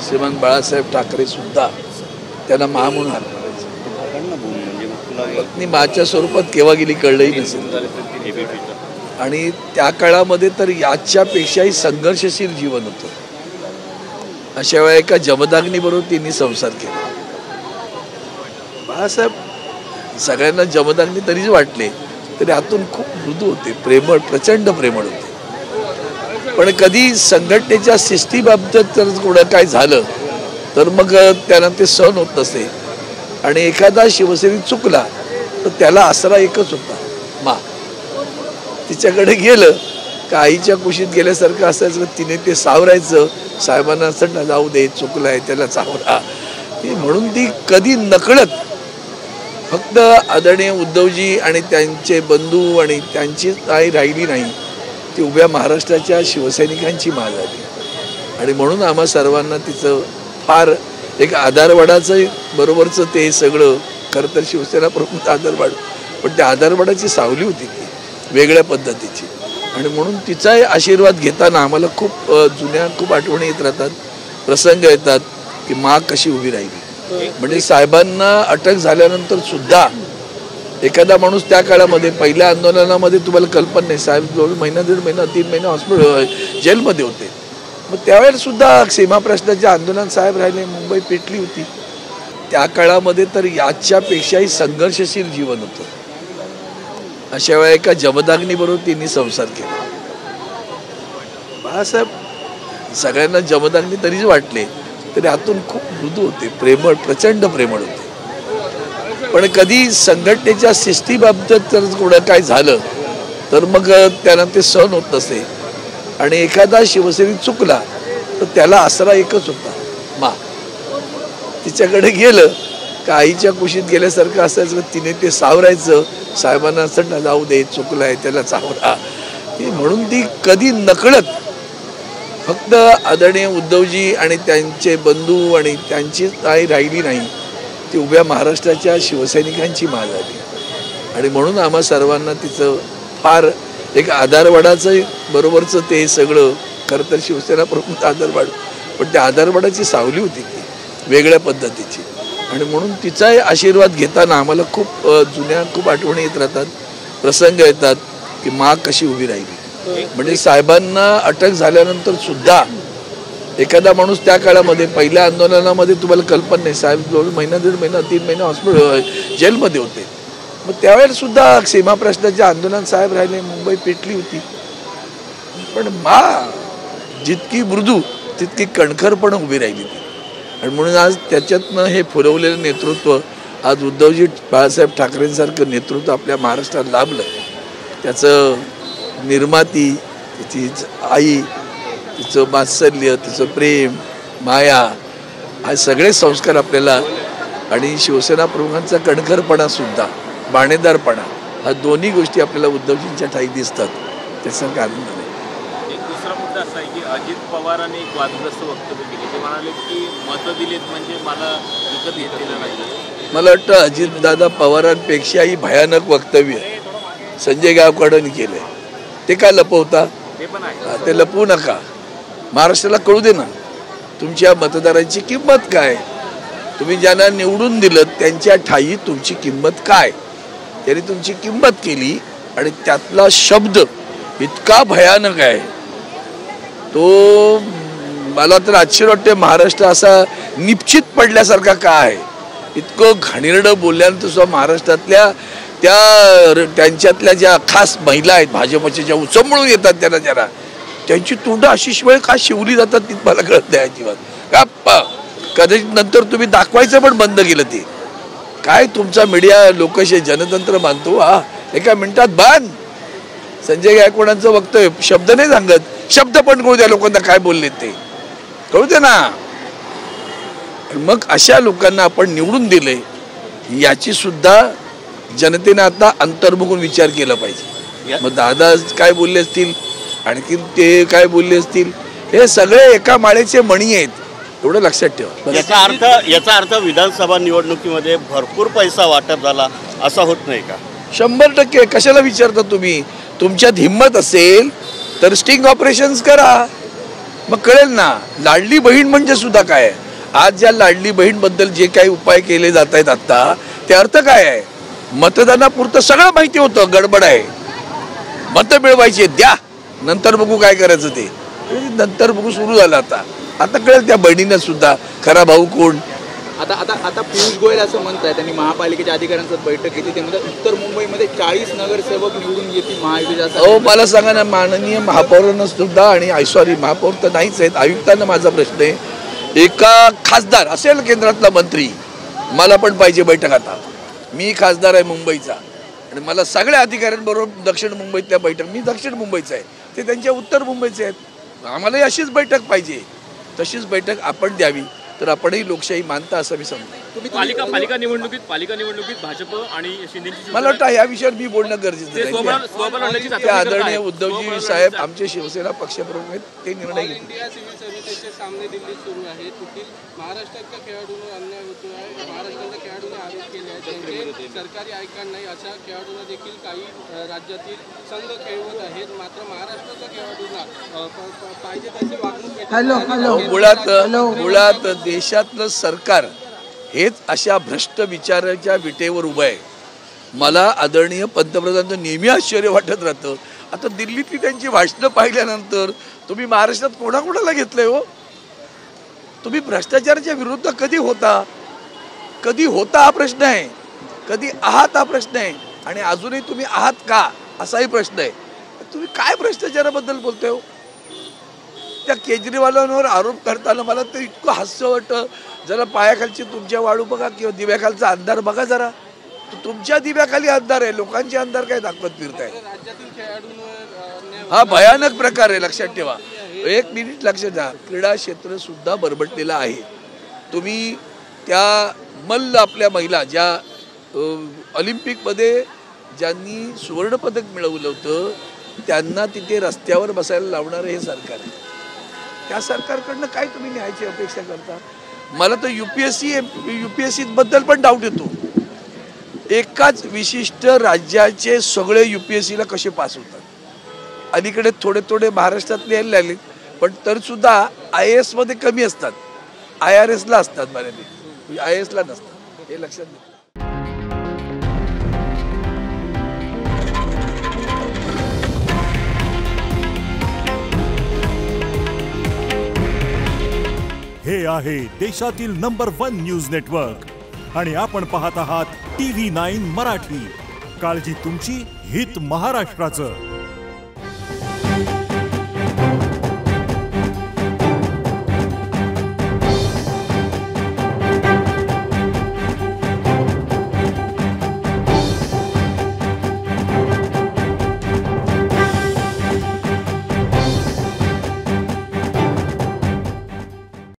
श्रीमान बाळासाहेब ठाकरे सुद्धा त्यांना मा म्हणून हाक मारायचे. पत्नी माच्या स्वरूपात केव्हा गेली कळलंही नसेल. आणि त्या काळामध्ये तर याच्यापेक्षाही संघर्षशील जीवन होतं. अशा वेळा एका जमदाग्नीबरोबर त्यांनी संसार केला. बाळासाहेब सगळ्यांना जमदाग्नी तरीच वाटले, तरी आतून खूप मृदू होते, प्रेमळ, प्रचंड प्रेमळ होते. पण कधी संघटनेच्या शिस्तीबाबत जर थोडं काय झालं तर मग त्यांना ते सहन होत नसे. आणि एखादा शिवसैनिक चुकला तर त्याला आसरा एकच होता, मा. तिच्याकडे गेलं का आईच्या कुशीत गेल्यासारखं असायचं. तिने ते सावरायचं, साहेबांना असं जाऊ दे, चुकलाय त्याला सावरा. म्हणून ती कधी नकळत फक्त आदरणीय उद्धवजी आणि त्यांचे बंधू आणि त्यांची आई राहिली नाही, ती उभ्या महाराष्ट्राच्या शिवसैनिकांची मा झाली. आणि म्हणून आम्हा सर्वांना तिचं फार एक आधारवडाचं बरोबरचं ते सगळं. खरं तर शिवसेना प्रमुख आधारवाड, पण त्या आधारवडाची सावली होती ती वेगळ्या पद्धतीची. आणि म्हणून तिचाही आशीर्वाद घेताना आम्हाला खूप जुन्या खूप आठवणी येत राहतात, प्रसंग येतात की मा कशी उभी राहिली. म्हणजे साहेबांना अटक झाल्यानंतर सुद्धा एखादा माणूस त्या काळामध्ये पहिल्या आंदोलनामध्ये तुम्हाला कल्पना नाही, साहेब जवळ महिना, 1.5 महिना, 3 महिना हॉस्पिटल जेलमध्ये होते. मग त्यावेळेस सुद्धा सीमा प्रश्नाचे आंदोलन साहेब राहिले, मुंबई पेटली होती. त्या काळामध्ये तर याच्यापेक्षाही संघर्षशील जीवन होतं. अशा वेळा एका जमदाग्नीबरोबर त्यांनी संसार केला. बाळासाहेब सगळ्यांना जमदाग्नी तरीच वाटले, तरी आतून खूप मृदू होते, प्रेमळ, प्रचंड प्रेमळ होते. पण कधी संघटनेच्या शिस्तीबाबत जर थोडं काय झालं तर मग त्यांना ते सहन होत नसे. आणि एखादा शिवसैनिक चुकला तर त्याला आसरा एकच होता, मा. तिच्याकडे गेलं का आईच्या कुशीत गेल्यासारखं असायचं. तिने ते सावरायचं, साहेबांना असं जाऊ दे, चुकलाय त्याला सावरा. म्हणून ती कधी नकळत फक्त आदरणीय उद्धवजी आणि त्यांचे बंधू आणि त्यांची आई राहिली नाही, ती उभ्या महाराष्ट्राच्या शिवसैनिकांची मा झाली. आणि म्हणून आम्हा सर्वांना तिचं फार एक आधारवडाचं बरोबरचं ते सगळं. खरं तर शिवसेना प्रमुख आधारवाड, पण त्या आधारवडाची सावली होती ती वेगळ्या पद्धतीची. आणि म्हणून तिचाही आशीर्वाद घेताना आम्हाला खूप जुन्या खूप आठवणी येत राहतात, प्रसंग येतात की मा कशी उभी राहिली. म्हणजे साहेबांना अटक झाल्यानंतर सुद्धा एखादा माणूस त्या काळामध्ये पहिल्या आंदोलनामध्ये तुम्हाला कल्पना नाही, साहेब जवळ महिना, 1.5 महिना, 3 महिना हॉस्पिटल जेलमध्ये होते. मग त्यावेळेस सुद्धा सीमा प्रश्नाचे आंदोलन साहेब राहिले, मुंबई पेटली होती. पण मा जितकी मृदू तितकी कणखरपणे उभी राहिली ती. आणि म्हणून आज त्याच्यातनं हे फुलवलेलं नेतृत्व, आज उद्धवजी बाळासाहेब ठाकरेंसारखं नेतृत्व आपल्या महाराष्ट्रात लाभलं. त्याचं निर्माती, तिची आई, तिचं वात्सल्य, तिचं प्रेम, माया, हा सगळे संस्कार आपल्याला, आणि शिवसेना प्रमुखांचा कणखरपणा सुद्धा, बाणेदारपणा, हा दोन्ही गोष्टी आपल्याला उद्धवजींच्या ठाई दिसतात. त्याचं कारण नाही. एक दुसरा मुद्दा असा आहे की अजित पवारांनी एक वादग्रस्त वक्तव्य केले. ते म्हणाले की मतं दिलेत म्हणजे मला विकत घेतलेलं नाही. मला वाटतं अजितदादा पवारांपेक्षाही भयानक वक्तव्य संजय गायकवाडांनी केलंय. ते का लपवता? ते पण आहे, ते लपवू नका. महाराष्ट्राला कळू दे ना तुमच्या मतदारांची किंमत काय. तुम्ही ज्यांना निवडून दिलं त्यांच्या ठाई तुमची किंमत काय. त्यांनी तुमची किंमत केली आणि त्यातला शब्द इतका भयानक आहे, तो मला तर आश्चर्य वाटते. महाराष्ट्र असा निश्चित पडल्यासारखा का आहे. इतकं घाणेरडं बोलल्यानंतर सुद्धा महाराष्ट्रातल्या त्यांच्यातल्या ज्या खास महिला आहेत भाजपच्या, ज्या उचंबळून येतात त्यांना, जरा त्यांची तोंड अशी वेळ का शिवली जातात ती मला कळत नाही अजिबात. का कदाचित नंतर तुम्ही दाखवायचं पण बंद केलं. ते काय तुमचा मीडिया लोकशाही जनतंत्र मानतो हा, एका मिनिटात बांध. संजय गायकवाडांचं वक्तव्य शब्द नाही सांगत, शब्द पण कळू द्या लोकांना काय बोलले ते कळू दे ना. मग अशा लोकांना आपण निवडून दिले याची सुद्धा जनतेने आता अंतर्मुखून विचार केला पाहिजे. मग दादा काय बोलले असतील, आणखी ते काय बोलले असतील, हे सगळे एका माळेचे मणी आहेत, एवढं लक्षात ठेवा. याचा अर्थ विधानसभा निवडणुकीमध्ये भरपूर पैसा वाटप झाला असं होत नाही का? 100%. कशाला विचारता तुम्ही? तुमच्यात हिंमत असेल तर स्टिंग ऑपरेशन्स करा. मग कळेल ना लाडली बहीण म्हणजे सुद्धा काय आहे. आज ज्या लाडली बहीण बद्दल जे काही उपाय केले जात आहेत आता ते अर्थ काय आहे. मतदानापुरतं सगळं माहिती होतं, गडबड आहे, मतं मिळवायची द्या, नंतर बघू काय करायचं ते, नंतर बघू सुरू झालं. आता कळेल त्या बहिणींना सुद्धा खरा भाऊ कोण. आता आता आता पियुष गोयल असं म्हणताय, त्यांनी महापालिकेच्या अधिकाऱ्यांसोबत बैठक घेतली, ते म्हणतात उत्तर मुंबईमध्ये 40 नगरसेवक निवडून येतील महायुतीच्या. हो मला सांगा ना, माननीय महापौरांना सुद्धा आणि सॉरी महापौर तर नाहीच आहेत, आयुक्तांना माझा प्रश्न आहे, एका खासदार असेल केंद्रातला मंत्री, मला पण पाहिजे बैठक. आता मी खासदार आहे मुंबईचा आणि मला सगळ्या अधिकाऱ्यांबरोबर दक्षिण मुंबईतल्या बैठक, मी दक्षिण मुंबईचा आहे, ते त्यांच्या उत्तर मुंबईचे आहेत, आम्हालाही अशीच बैठक पाहिजे. तशीच बैठक आपण द्यावी तर आपणही लोकशाही मानता असं मी समजतो. पालिका निवडणुकीत भाजप आणि शिंदेची, मला वाटतं या विषयावर मी बोलणं गरजेचं आहे. त्या आदरणीय उद्धवजी साहेब आमचे शिवसेना पक्षप्रमुख आहेत, ते निर्णय घेतील. इंडिया सिव्हिल सर्व्हिसेसचे सामने दिल्लीत सुरू आहेत. तेथील महाराष्ट्राच्या खेळाडूंवर अन्याय होतो आहे. महाराष्ट्राच्या खेळाडूंनी आरोप केले आहेत त्यांचे सरकारी आयकॉन नाही, अशा खेळाडूंना देखील काही राज्यातील संघ खेळवत आहेत. मात्र महाराष्ट्राच्या खेळाडूंना पाहिजे तशी वागणूक. मुळात देशातलं सरकार हेच अशा भ्रष्ट विचाराच्या विटेवर उभं आहे. मला आदरणीय पंतप्रधानांचं नेहमी आश्चर्य वाटत राहतं. आता दिल्लीतली त्यांची भाषणं पाहिल्यानंतर तुम्ही महाराष्ट्रात कोणाकोणाला घेतलंय हो. तुम्ही भ्रष्टाचाराच्या विरुद्ध कधी होता हा प्रश्न आहे, कधी आहात हा प्रश्न आहे, आणि अजूनही तुम्ही आहात का असाही प्रश्न आहे. तुम्ही काय भ्रष्टाचाराबद्दल बोलताय हो. त्या केजरीवालांवर आरोप करताना मला ते इतकं हास्य वाटतं. जरा पायाखालची तुमच्या वाळू बघा किंवा दिव्याखालचा अंधार बघा जरा. तुमच्या दिव्याखाली अंधार आहे, लोकांचे अंधार काय दाखवत फिरताय. हा भयानक प्रकार आहे, लक्षात ठेवा. एक मिनिट लक्षात घ्या, क्रीडा क्षेत्र सुद्धा बरबटलेलं आहे. तुम्ही त्या मल्ल आपल्या महिला ज्या ऑलिम्पिकमध्ये ज्यांनी सुवर्णपदक मिळवलं होतं त्यांना तिथे रस्त्यावर बसायला लावणारं हे सरकार आहे. त्या सरकारकडनं काय तुम्ही न्यायाची अपेक्षा करता. मला तर युपीएससी बद्दल पण डाऊट येतो. एकाच विशिष्ट राज्याचे सगळे युपीएससीला कसे पास होतात. अलीकडे थोडे थोडे महाराष्ट्रातले यायला लागले, पण तर सुद्धा IAS मध्ये कमी असतात, IRS ला असतात बऱ्यापैकी, IAS ला नसतात, हे लक्षात घ्या. हे आहे देशातील नंबर 1 न्यूज नेटवर्क आणि आपण पाहत आहात TV9 मराठी. काळजी तुमची, हित महाराष्ट्राचं.